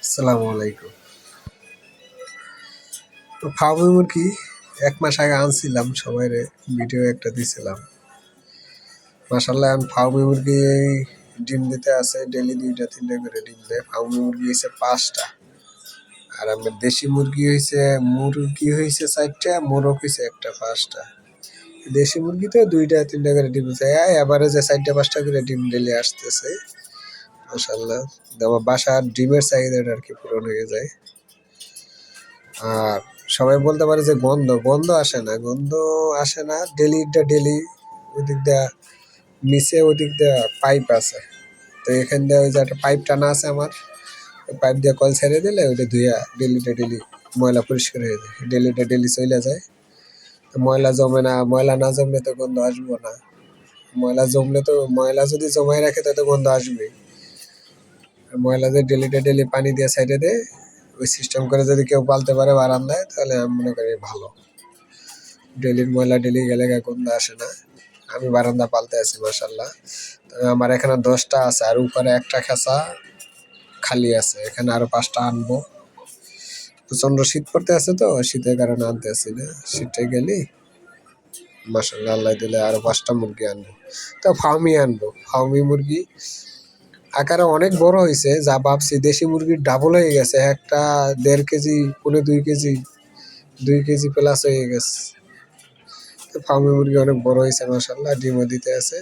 আসসালামু আলাইকুম। তো ফার্মি মুরগি ১ মাস আগে আনছিলাম, সবাইরে ভিডিও একটা দিছিলাম। মাশাআল্লাহ এখন ফার্মি মুরগি ডিম দিতে আছে, ডেইলি ২টা ৩টা করে ডিম দেয়। ফার্মি মুরগি হইছে ৫টা। আর আমার দেশি মুরগি হইছে ৪টা, মোরগ হইছে একটা ৫টা। দেশি মুরগিতে ২টা ৩টা করে ডিম দিছে। এভারেজে ৪টা ৫টা করে ডিম ডেইলি আসতেছে। মাশাআল্লাহ। আমার বাসার ডিমের চাহিদাটা আরকি পূরণ হয়ে যায়। আর সবাই বলতে পারে যে গন্ধ আসে না, ডেলি ওইদিক দিয়া নিচে ওইদিক দিয়া পাইপ আছে। তো এখান দিয়ে ওই যে একটা পাইপ টানা আছে আমার, ওই পাইপ দিয়ে কল ছেড়ে দিলে ওইটা ধুইয়া ডেলি ময়লা পরিষ্কার হয়ে যায়, ডেলি চলে যায়। তো ময়লা জমে না, ময়লা না জমলে তো গন্ধ আসবো না। ময়লা যদি জমায় রাখে তাতে গন্ধ আসবেই। আর ময়লা যদি ডেলি পানি দিয়ে সাইডে দেয়, ওই সিস্টেম করে যদি কেউ পালতে পারে বারান্দায়, তাহলে আমি মনে করি ভালো। ডেলির ময়লা ডেলি গেলে গন্ধ আসে না। আমি বারান্দা পালতে আছি মাশাআল্লাহ। তবে আমার এখানে ১০টা আছে, আর উপরে একটা খাঁচা খালি আছে, এখানে আরো ৫টা আনবো। প্রচন্ড শীত পড়তে আছে, তো শীতের কারণে আনতে আসি না। শীতটা গেলি মাশাআল্লাহ আল্লাহ দিলে আরো ৫টা মুরগি আনবো। তো ফার্মি মুরগি আকারে অনেক বড় হয়েছে, যা ভাবছি দেশি মুরগির ডাবল হয়ে গেছে। একটা ১.৫ কেজি, পৌনে ২ কেজি, ২ কেজি প্লাস হয়ে গেছে। তো ফার্মি মুরগি অনেক বড় হয়েছে মাশাআল্লাহ, ডিমও দিতে আছে।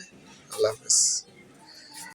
আল্লাহ হাফেজ।